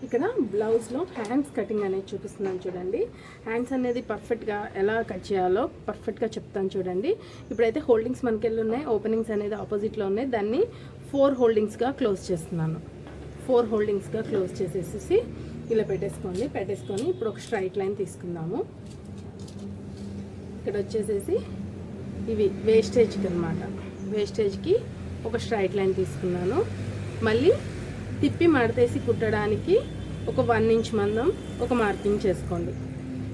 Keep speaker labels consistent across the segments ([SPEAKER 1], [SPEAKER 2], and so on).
[SPEAKER 1] ఇక్కడ బ్లౌజ్లో hands cutting అనేది చూపిస్తున్నాను చూడండి. హ్యాండ్స్ అనేది పర్ఫెక్ట్గా ఎలా కట్ చేయాలో పర్ఫెక్ట్గా చెప్తాను చూడండి. ఇప్పుడైతే హోల్డింగ్స్ మనకెళ్ళి ఉన్నాయి, ఓపెనింగ్స్ అనేది ఆపోజిట్లో ఉన్నాయి. దాన్ని 4 హోల్డింగ్స్గా క్లోజ్ చేస్తున్నాను. 4 హోల్డింగ్స్గా క్లోజ్ చేసేసి ఇలా పెట్టేసుకొని ఇప్పుడు ఒక స్ట్రైట్ లైన్ తీసుకుందాము. ఇక్కడ వచ్చేసేసి ఇవి వేస్టేజ్కి అనమాట. వేస్టేజ్కి ఒక స్ట్రైట్ లైన్ తీసుకున్నాను. మళ్ళీ తిప్పి మడతేసి కుట్టడానికి ఒక 1 ఇంచ్ మందం ఒక మార్కింగ్ చేసుకోండి.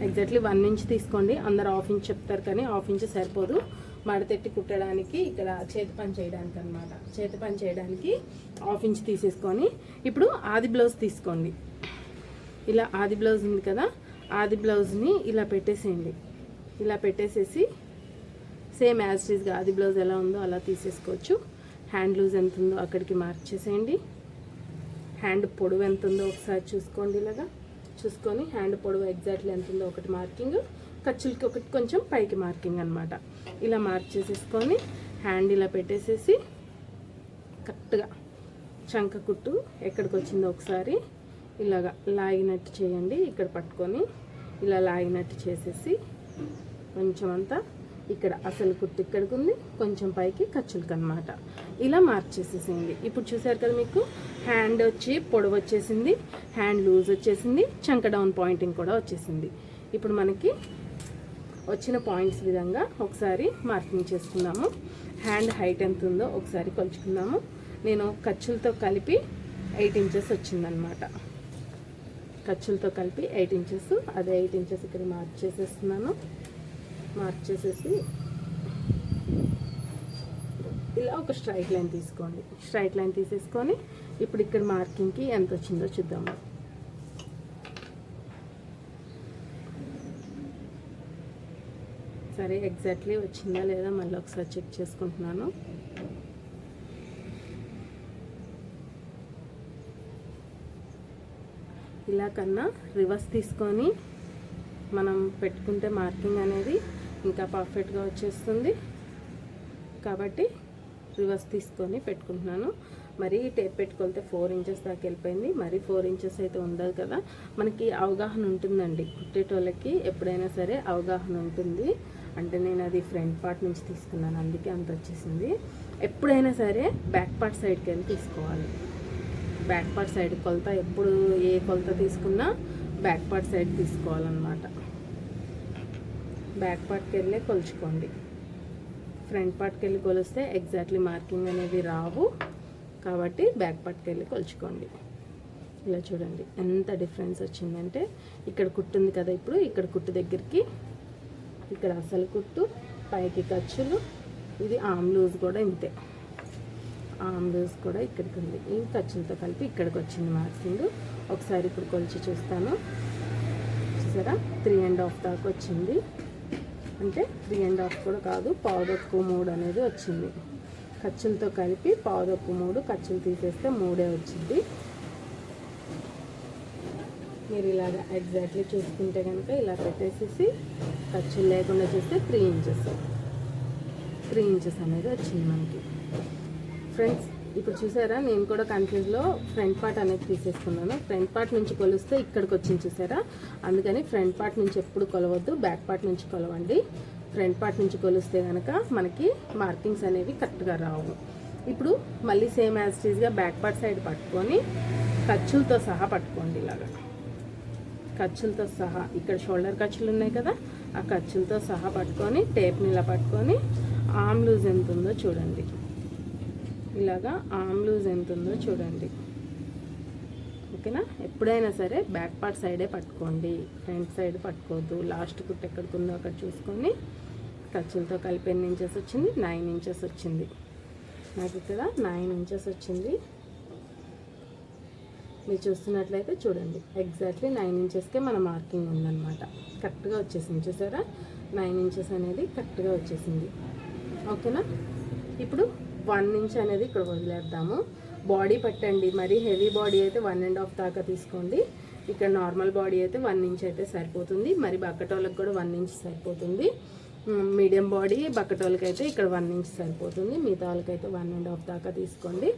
[SPEAKER 1] ఎగ్జాక్ట్లీ 1 ఇంచ్ తీసుకోండి. అందరు 1/2 ఇంచ్ చెప్తారు కానీ 1/2 ఇంచ్ సరిపోదు. మడతెట్టి కుట్టడానికి ఇక్కడ చేతి పని చేయడానికి అనమాట. చేతి పని చేయడానికి 1/2 ఇంచ్ తీసేసుకొని ఇప్పుడు ఆది బ్లౌజ్ తీసుకోండి. ఇలా ఆది బ్లౌజ్ ఉంది కదా, ఆది బ్లౌజ్ని ఇలా పెట్టేసేయండి. ఇలా పెట్టేసేసి సేమ్ యాజ్ ఇట్ ఈస్గా ఆది బ్లౌజ్ ఎలా ఉందో అలా తీసేసుకోవచ్చు. హ్యాండ్ లూజ్ ఎంత ఉందో అక్కడికి మార్క్ చేసేయండి. హ్యాండ్ పొడవు ఎంత ఉందో ఒకసారి చూసుకోండి. ఇలాగా చూసుకొని హ్యాండ్ పొడవు ఎగ్జాక్ట్లీ ఎంత ఉందో ఒకటి మార్కింగ్, ఖర్చులకి ఒకటి కొంచెం పైకి మార్కింగ్ అనమాట. ఇలా మార్క్ చేసేసుకొని హ్యాండ్ ఇలా పెట్టేసేసి కరెక్ట్గా చంక కుట్టు ఎక్కడికి వచ్చిందో ఒకసారి ఇలాగా లాగినట్టు చేయండి. ఇక్కడ పట్టుకొని ఇలా లాగినట్టు చేసేసి కొంచెం అంతా ఇక్కడ అసలు కుట్టు ఇక్కడికి ఉంది, కొంచెం పైకి ఖర్చులకి అనమాట. ఇలా మార్క్ చేసేసేయండి. ఇప్పుడు చూసారు కదా, మీకు హ్యాండ్ వచ్చి పొడవు వచ్చేసింది, హ్యాండ్ లూజ్ వచ్చేసింది, చంక డౌన్ పాయింటింగ్ కూడా వచ్చేసింది. ఇప్పుడు మనకి వచ్చిన పాయింట్స్ విధంగా ఒకసారి మార్కింగ్ చేసుకుందాము. హ్యాండ్ హైట్ ఎంత ఉందో ఒకసారి కొలుచుకుందాము. నేను ఖర్చులతో కలిపి 8 ఇంచెస్ వచ్చిందనమాట. ఖర్చులతో కలిపి 8 ఇంచెస్, అదే 8 ఇంచెస్ ఇక్కడ మార్క్ చేసేస్తున్నాను. మార్క్ చేసేసి ఇలా ఒక స్ట్రైట్ లైన్ తీసుకోండి. స్ట్రైట్ లైన్ తీసేసుకొని ఇప్పుడు ఇక్కడ మార్కింగ్కి ఎంత వచ్చిందో చూద్దాము. సరే ఎగ్జాక్ట్లీ వచ్చిందా లేదా మళ్ళీ ఒకసారి చెక్ చేసుకుంటున్నాను. ఇలా కన్నా రివర్స్ తీసుకొని మనం పెట్టుకుంటే మార్కింగ్ అనేది ఇంకా పర్ఫెక్ట్గా వచ్చేస్తుంది. కాబట్టి రివర్స్ తీసుకొని పెట్టుకుంటున్నాను. మరి టేప్ పెట్టుకొలితే 4 ఇంచెస్ దాకా వెళ్ళిపోయింది. మరి 4 ఇంచెస్ అయితే ఉండదు కదా. మనకి అవగాహన ఉంటుందండి, కుట్టేటోళ్ళకి ఎప్పుడైనా సరే అవగాహన ఉంటుంది. అంటే నేను అది ఫ్రంట్ పార్ట్ నుంచి తీసుకున్నాను, అందుకే అంత వచ్చేసింది. ఎప్పుడైనా సరే బ్యాక్ పార్ట్ సైడ్కి వెళ్ళి తీసుకోవాలి. బ్యాక్ పార్ట్ సైడ్ కొలత ఎప్పుడు ఏ కొలత తీసుకున్నా బ్యాక్ పార్ట్ సైడ్ తీసుకోవాలన్నమాట. బ్యాక్ పార్ట్కి వెళ్ళే కొలుచుకోండి. ఫ్రంట్ పార్ట్కి వెళ్ళి కొలిస్తే ఎగ్జాక్ట్లీ మార్కింగ్ అనేవి రావు. కాబట్టి బ్యాక్ పార్ట్కి వెళ్ళి కొలుచుకోండి. ఇలా చూడండి ఎంత డిఫరెన్స్ వచ్చిందంటే, ఇక్కడ కుట్టు ఉంది కదా, ఇప్పుడు ఇక్కడ కుట్టు దగ్గరికి ఇక్కడ అసలు కుట్టు, పైకి ఖర్చులు, ఇది ఆమ్ లూజ్ కూడా ఇంతే. ఆమ్ లూజ్ కూడా ఇక్కడికి ఉంది. ఈ ఖర్చులతో కలిపి ఇక్కడికి వచ్చింది మార్కింగ్. ఒకసారి ఇప్పుడు కొలిచి చూస్తాను. చూసారా 3.5 దాకా వచ్చింది. అంటే 3.5 కూడా కాదు, 1/4 అనేది వచ్చింది. ఖర్చులతో కలిపి 1/4, ఖర్చులు తీసేస్తే 3 వచ్చింది. మీరు ఇలాగ ఎగ్జాక్ట్లీ చూసుకుంటే కనుక ఇలా పెట్టేసేసి ఖర్చులు లేకుండా చేస్తే 3 ఇంచెస్ అనేది వచ్చింది మనకి. ఫ్రెండ్స్ ఇప్పుడు చూసారా, నేను కూడా కన్ఫ్యూజ్లో ఫ్రంట్ పార్ట్ అనేది తీసేసుకున్నాను. ఫ్రంట్ పార్ట్ నుంచి కొలిస్తే ఇక్కడికి వచ్చింది చూసారా, అందుకని ఫ్రంట్ పార్ట్ నుంచి ఎప్పుడు కొలవద్దు, బ్యాక్ పార్ట్ నుంచి కొలవండి. ఫ్రంట్ పార్ట్ నుంచి కొలిస్తే కనుక మనకి మార్కింగ్స్ అనేవి కరెక్ట్గా రావు. ఇప్పుడు మళ్ళీ సేమ్ యాజ్ ఇట్ ఈస్గా బ్యాక్ పార్ట్ సైడ్ పట్టుకొని ఖర్చులతో సహా పట్టుకోండి. ఇలాగా ఖర్చులతో సహా ఇక్కడ షోల్డర్ ఖర్చులు ఉన్నాయి కదా, ఆ ఖర్చులతో సహా పట్టుకొని టేప్ని ఇలా పట్టుకొని ఆమ్ లూజ్ ఎంత ఉందో చూడండి. ఇలాగా ఆమ్ లూజ్ ఎంత ఉందో చూడండి. ఓకేనా. ఎప్పుడైనా సరే బ్యాక్ పార్ట్ సైడే పట్టుకోండి, ఫ్రంట్ సైడ్ పట్టుకోవద్దు. లాస్ట్ కుట్టు ఎక్కడికి ఉందో అక్కడ చూసుకొని ఖర్చులతో కలిపి ఎన్ని ఇంచెస్ వచ్చింది, 9 ఇంచెస్ వచ్చింది. నాకు ఇక్కడ 9 ఇంచెస్ వచ్చింది. మీరు చూస్తున్నట్లయితే చూడండి ఎగ్జాక్ట్లీ 9 ఇంచెస్కే మన మార్కింగ్ ఉందన్నమాట. కరెక్ట్గా వచ్చేసింది. చూసారా 9 ఇంచెస్ అనేది కరెక్ట్గా వచ్చేసింది. ఓకేనా. ఇప్పుడు 1 ఇంచ్ అనేది ఇక్కడ వదిలేద్దాము. బాడీ పట్టండి, మరీ హెవీ బాడీ అయితే 1.5 దాకా తీసుకోండి. ఇక్కడ నార్మల్ బాడీ అయితే 1 ఇంచ్ అయితే సరిపోతుంది. మరి బక్కటోళ్ళకి కూడా 1 ఇంచ్ సరిపోతుంది. మీడియం బాడీ బక్కటోళ్ళకి అయితే ఇక్కడ 1 ఇంచ్ సరిపోతుంది. మిగతా వాళ్ళకైతే 1.5 దాకా తీసుకోండి.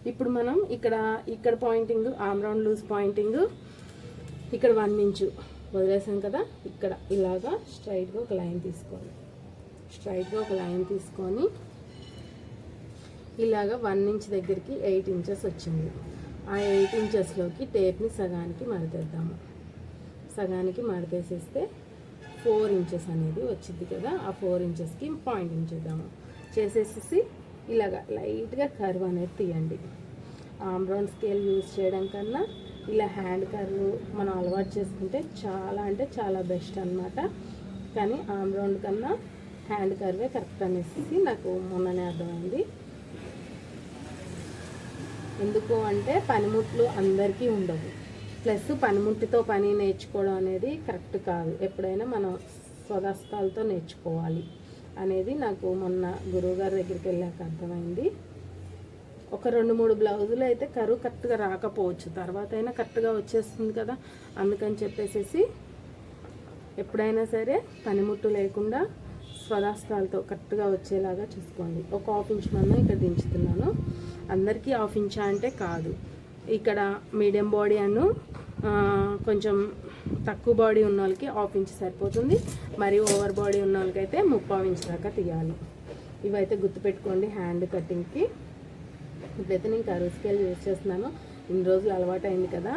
[SPEAKER 1] ఇప్పుడు మనం ఇక్కడ pointing, um round loose pointing ఇక్కడ 1 ఇంచు వదిలేసాం కదా, ఇక్కడ ఇలాగా స్ట్రైట్గా ఒక లైన్ తీసుకోవాలి. స్ట్రైట్గా ఒక లైన్ తీసుకొని ఇలాగా 1 ఇంచ్ దగ్గరికి 8 ఇంచెస్ వచ్చింది. ఆ 8 ఇంచెస్లోకి టేప్ని సగానికి మడతేద్దాము. సగానికి మడతేసేస్తే 4 ఇంచెస్ అనేది వచ్చింది కదా, ఆ 4 ఇంచెస్కి పాయింటింగ్ చేద్దాము. చేసేసి ఇలాగా లైట్గా కర్వ్ అనేది తీయండి. ఆర్మ్ రౌండ్ స్కేల్ యూజ్ చేయడం కన్నా ఇలా హ్యాండ్ కర్వ్ మనం అలవాటు చేసుకుంటే చాలా అంటే చాలా బెస్ట్ అనమాట. కానీ ఆర్మ్ రౌండ్ కన్నా హ్యాండ్ కర్వే కరెక్ట్ అనేసి నాకు మొన్ననే అర్థమైంది. ఎందుకు అంటే పనిముట్లు అందరికీ ఉండవు, ప్లస్ పనిముట్టితో పని నేర్చుకోవడం అనేది కరెక్ట్ కాదు. ఎప్పుడైనా మనం స్వదస్తాలతో నేర్చుకోవాలి అనేది నాకు మొన్న గురువుగారి దగ్గరికి వెళ్ళాక అర్థమైంది. ఒక 2-3 బ్లౌజులు అయితే కరువు కరెక్ట్గా రాకపోవచ్చు, తర్వాత అయినా కరెక్ట్గా వచ్చేస్తుంది కదా. అందుకని చెప్పేసి ఎప్పుడైనా సరే పనిముట్టు లేకుండా స్వదాస్తాలతో కరెక్ట్గా వచ్చేలాగా చూసుకోండి. ఒక 1/2 ఇంచ్ మందం ఇక్కడ దించుతున్నాను. అందరికీ 1/2 ఇంచ్ అంటే కాదు, ఇక్కడ మీడియం బాడీ అను కొంచెం తక్కువ బాడీ ఉన్న వాళ్ళకి 1/2 ఇంచ్ సరిపోతుంది. మరియు ఓవర్ బాడీ ఉన్న వాళ్ళకైతే 3/4 ఇంచ్ దాకా తీయాలి. ఇవైతే గుర్తుపెట్టుకోండి హ్యాండ్ కటింగ్కి. ఇప్పుడైతే నేను కర్వ్ స్కేల్ యూజ్ చేస్తున్నాను. ఇన్ని రోజులు అలవాటు అయింది కదా,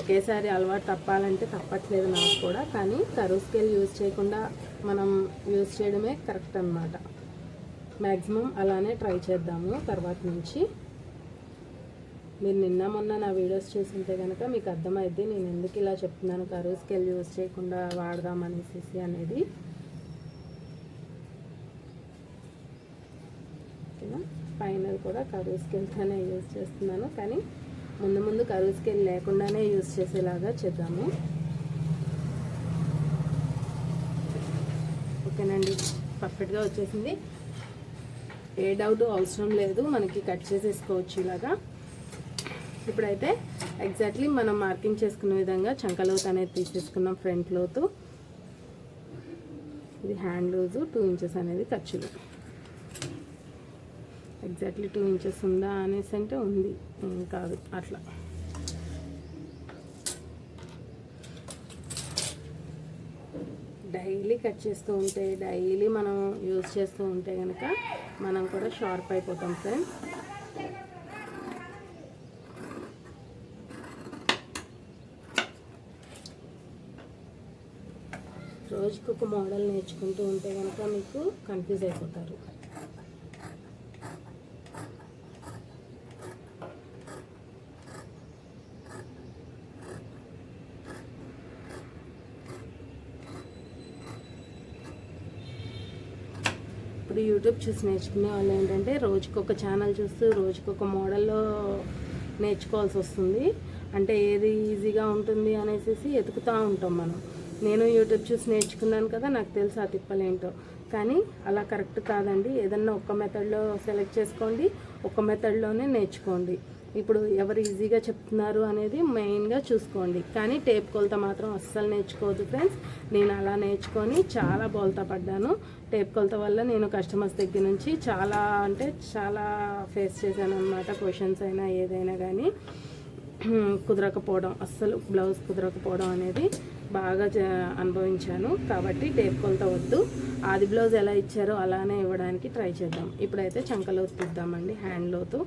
[SPEAKER 1] ఒకేసారి అలవాటు తప్పాలంటే తప్పట్లేదు నాకు కూడా. కానీ కర్వ్ స్కేల్ యూజ్ చేయకుండా మనం యూజ్ చేయడమే కరెక్ట్ అన్నమాట. మ్యాక్సిమం అలానే ట్రై చేద్దాము తర్వాత నుంచి. మీరు నిన్న మొన్న నా వీడియోస్ చూస్తుంటే కనుక మీకు అర్థమైద్ది నేను ఎందుకు ఇలా చెప్తున్నాను కర్వ్ స్కేల్ యూజ్ చేయకుండా వాడదాం అనేసి అనేది. ఓకేనా, ఫైనల్ కూడా కర్వ్ స్కేల్తోనే యూజ్ చేస్తున్నాను, కానీ ముందు కర్వ్ స్కేల్ లేకుండానే యూజ్ చేసేలాగా చేద్దాము. ఓకేనండి, పర్ఫెక్ట్గా వచ్చేసింది. ఏ డౌట్ అవసరం లేదు, మనకి కట్ చేసేసుకోవచ్చు ఇలాగా. ఇప్పుడైతే ఎగ్జాక్ట్లీ మనం మార్కింగ్ చేసుకున్న విధంగా చంక లోతు అనేది తీసేసుకున్నాం. ఫ్రంట్ లోతు ఇది, హ్యాండ్ లూజు 2 ఇంచెస్ అనేది ఖర్చులు. ఎగ్జాక్ట్లీ 2 ఇంచెస్ ఉందా అనేసి అంటే ఉంది, కాదు అట్లా. డైలీ కట్ చేస్తూ ఉంటే, డైలీ మనం యూజ్ చేస్తూ ఉంటే కనుక మనం కూడా షార్ప్ అయిపోతాం ఫ్రెండ్స్. రోజుకి ఒక మోడల్ నేర్చుకుంటూ ఉంటే కనుక మీకు కన్ఫ్యూజ్ అయిపోతారు. ఇప్పుడు యూట్యూబ్ చూసి నేర్చుకునే వాళ్ళు ఏంటంటే రోజుకొక ఛానల్ చూస్తూ రోజుకొక మోడల్లో నేర్చుకోవాల్సి వస్తుంది. అంటే ఏది ఈజీగా ఉంటుంది అనేసి ఎతుకుతూ ఉంటాం మనం. నేను యూట్యూబ్ చూసి నేర్చుకున్నాను కదా, నాకు తెలుసు ఆ తిప్పలేంటో. కానీ అలా కరెక్ట్ కాదండి. ఏదన్నా ఒక్క మెథడ్లో సెలెక్ట్ చేసుకోండి, ఒక్క మెథడ్లోనే నేర్చుకోండి. ఇప్పుడు ఎవరు ఈజీగా చెప్తున్నారు అనేది మెయిన్గా చూసుకోండి. కానీ టేప్ కొలత మాత్రం అస్సలు నేర్చుకోవద్దు ఫ్రెండ్స్. నేను అలా నేర్చుకొని చాలా బోల్తా పడ్డాను. టేప్ కొలత వల్ల నేను కస్టమర్స్ దగ్గర నుంచి చాలా అంటే చాలా ఫేస్ చేశాను అనమాట. క్వశ్చన్స్ అయినా ఏదైనా కానీ కుదరకపోవడం, అస్సలు బ్లౌజ్ కుదరకపోవడం అనేది బాగా అనుభవించాను. కాబట్టి టేప్ కొలత వద్దు, ఆది బ్లౌజ్ ఎలా ఇచ్చారో అలానే ఇవ్వడానికి ట్రై చేద్దాం. ఇప్పుడైతే చంకలోతు తీద్దామండి, హ్యాండ్ లోతు.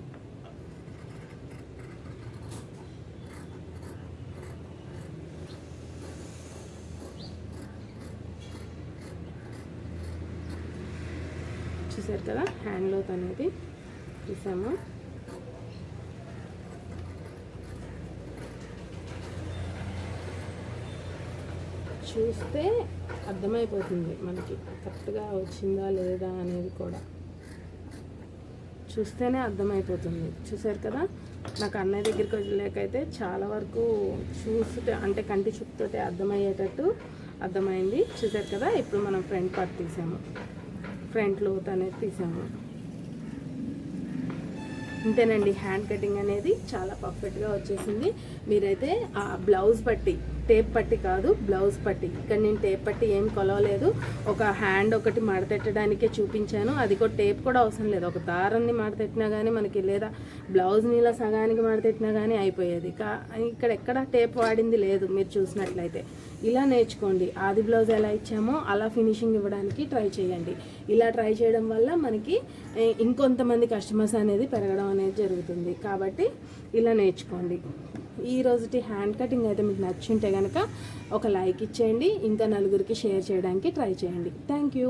[SPEAKER 1] చూసారు కదా, హ్యాండ్ లోత్ అనేది తీసాము. చూస్తే అర్థమైపోతుంది మనకి కరెక్ట్గా వచ్చిందా లేదా అనేది కూడా చూస్తేనే అర్థమైపోతుంది. చూసారు కదా, నాకు అన్నయ్య దగ్గరికి వెళ్ళలేకైతే చాలా వరకు చూస్తే అంటే కంటి చూపుతోటే అర్థమయ్యేటట్టు అర్థమైంది. చూసారు కదా, ఇప్పుడు మనం ఫ్రంట్ పార్ట్ తీసాము, ఫ్రంట్ లోత్ అనేది తీసాము. ఇంతేనండి, హ్యాండ్ కటింగ్ అనేది చాలా పర్ఫెక్ట్గా వచ్చేసింది. మీరైతే ఆ బ్లౌజ్ బట్టి టేప్ పట్టి కాదు, బ్లౌజ్ పట్టి. ఇక్కడ నేను టేప్ పట్టి ఏం కొలవలేదు, ఒక హ్యాండ్ ఒకటి మడతెట్టడానికే చూపించాను. అది కూడా టేప్ కూడా అవసరం లేదు, ఒక దారాన్ని మడతెట్టినా కానీ మనకి, లేదా బ్లౌజ్ని ఇలా సగానికి మడతెట్టినా కానీ అయిపోయేది. ఇక్కడ ఎక్కడ టేప్ వాడింది లేదు మీరు చూసినట్లయితే. ఇలా నేర్చుకోండి. ఆది బ్లౌజ్ ఎలా ఇచ్చామో అలా ఫినిషింగ్ ఇవ్వడానికి ట్రై చేయండి. ఇలా ట్రై చేయడం వల్ల మనకి ఇంకొంతమంది కస్టమర్స్ అనేది పెరగడం అనేది జరుగుతుంది. కాబట్టి ఇలా నేర్చుకోండి. ఈ రోజుటి హ్యాండ్ కటింగ్ అయితే మీకు నచ్చుంటే కనుక ఒక లైక్ ఇచ్చేయండి, ఇంకా నలుగురికి షేర్ చేయడానికి ట్రై చేయండి. Thank you.